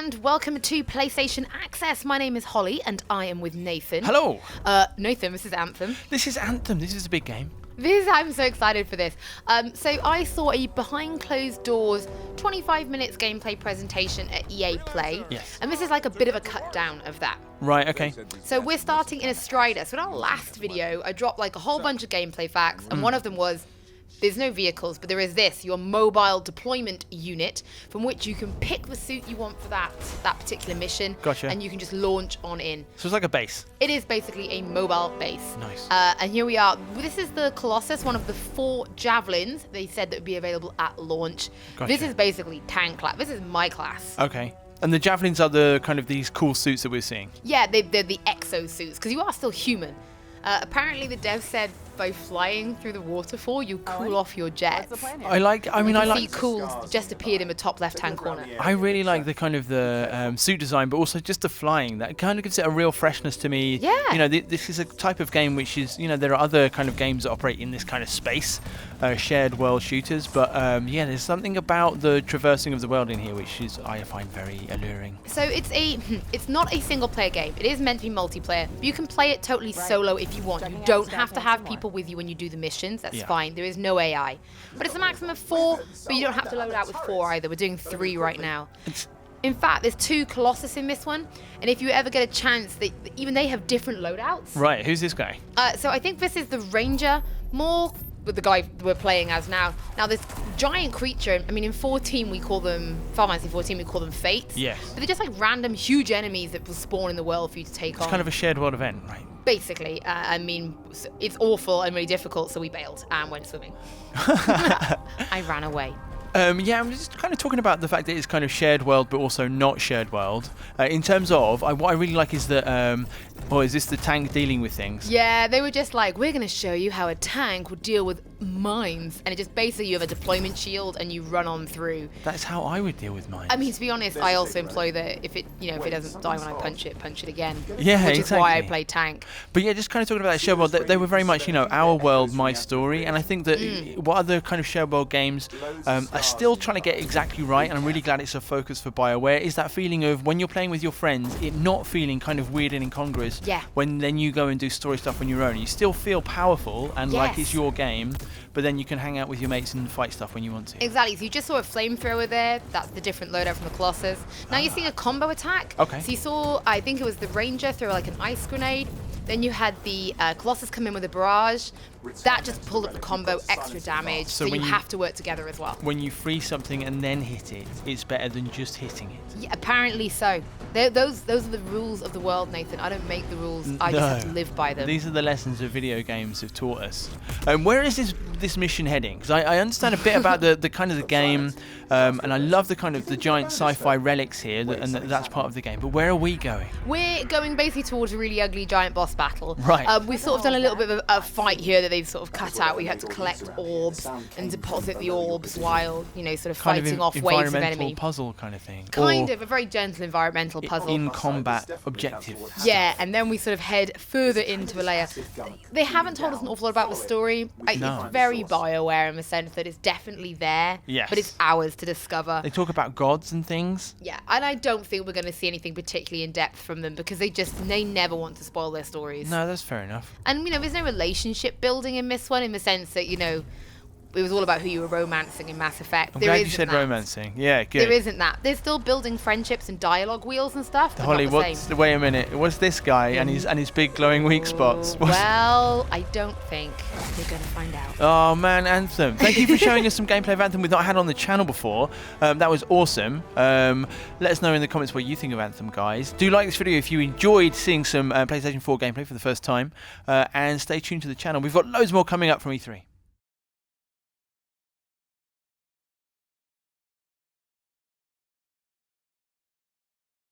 and welcome to PlayStation Access. My name is Holly and I am with Nathan. Hello. Nathan, this is Anthem. This is Anthem. This is a big game. I'm so excited for this. So I saw a behind closed doors 25 minutes gameplay presentation at EA Play. Yes. And this is like a bit of a cut down of that. Right, okay. So we're starting in a Strider. So in our last video, I dropped like a whole bunch of gameplay facts, and one of them was there's no vehicles, but there is this, your mobile deployment unit, from which you can pick the suit you want for that particular mission. Gotcha. And you can just launch on in. So it's like a base. It is basically a mobile base. Nice. And here we are. This is the Colossus, one of the 4 javelins they said that would be available at launch. Gotcha. This is basically tank class. This is my class. Okay. And the javelins are the kind of these cool suits that we're seeing. Yeah, they're the exo suits, because you are still human. Apparently the dev said by flying through the waterfall, you cool off your jets. What's the plan here? I like Cool just appeared in the top left-hand corner. I really like the kind of the suit design, but also just the flying. That kind of gives it a real freshness to me. Yeah. You know, this is a type of game which is, you know, there are other kind of games that operate in this kind of space, shared world shooters. But yeah, there's something about the traversing of the world in here which is I find very alluring. So it's not a single-player game. It is meant to be multiplayer. You can play it totally solo if you want. You don't have to have people with you when you do the missions. That's fine. There is no AI. But it's a maximum of 4, but you don't have to load out with 4 either. We're doing 3 right now. In fact, there's 2 Colossus in this one, and if you ever get a chance, even they have different loadouts. Right, who's this guy? So I think this is the Ranger, more with the guy we're playing as now. Now this giant creature, I mean in 14 we call them, Final Fantasy 14 we call them Fates. Yes. But they're just like random huge enemies that will spawn in the world for you to take on. It's kind of a shared world event, right? Basically, I mean, it's awful and really difficult, so we bailed and went swimming. I ran away. Yeah, I'm just kind of talking about the fact that it's kind of shared world, but also not shared world. In terms of, what I really like is that, is this the tank dealing with things? Yeah, they were just like, we're going to show you how a tank would deal with mines. And it just basically, you have a deployment shield and you run on through. That's how I would deal with mine. I mean, to be honest, I also employ if it doesn't die when I punch it again. Yeah, which exactly. is why I play tank. But yeah, just kind of talking about that shared world, they were very much, you know, our world, my story. And I think that what other kind of shared world games are still trying to get exactly right, and I'm really glad it's a focus for Bioware, is that feeling of when you're playing with your friends, it not feeling kind of weird and incongruous. Yeah. When then you go and do story stuff on your own. You still feel powerful and like it's your game, but then you can hang out with your mates and fight stuff when you want to. Exactly. So you just saw a flamethrower there. That's the different loadout from the Colossus. Now you're seeing a combo attack. Okay. So you saw, I think it was the Ranger throw like an ice grenade. Then you had the Colossus come in with a barrage. That just pulled up the combo, extra damage. So you have to work together as well. When you freeze something and then hit it, it's better than just hitting it. Yeah, apparently so. Those are the rules of the world, Nathan. I don't make the rules. I just have to live by them. These are the lessons that video games have taught us. Where is this mission heading? Because I understand a bit about the kind of the game, and I love the kind of the giant sci-fi relics here, and that's part of the game. But where are we going? We're going basically towards a really ugly giant boss battle. Right. We've sort of done a little bit of a fight here that they've sort of cut out. We had to collect orbs and deposit the orbs while, you know, sort of fighting off waves of enemy. Environmental puzzle kind of thing. Kind of a very gentle environmental puzzle. In combat objective. Yeah, and then we sort of head further into a layer. They haven't told us an awful lot about the story. It's very Bioware in the sense that it's definitely there, but it's ours to discover. They talk about gods and things. Yeah, and I don't think we're going to see anything particularly in depth from them because they never want to spoil their stories. No, that's fair enough. And, you know, there's no relationship building in this one in the sense that, you know, it was all about who you were romancing in Mass Effect. I'm glad you said romancing. Yeah, good. There isn't that. They're still building friendships and dialogue wheels and stuff. Holly, wait a minute. What's this guy and his big glowing weak spots? Well, I don't think we're going to find out. Oh man, Anthem. Thank you for showing us some gameplay of Anthem we've not had on the channel before. That was awesome. Let us know in the comments what you think of Anthem, guys. Do like this video if you enjoyed seeing some PlayStation 4 gameplay for the first time. And stay tuned to the channel. We've got loads more coming up from E3.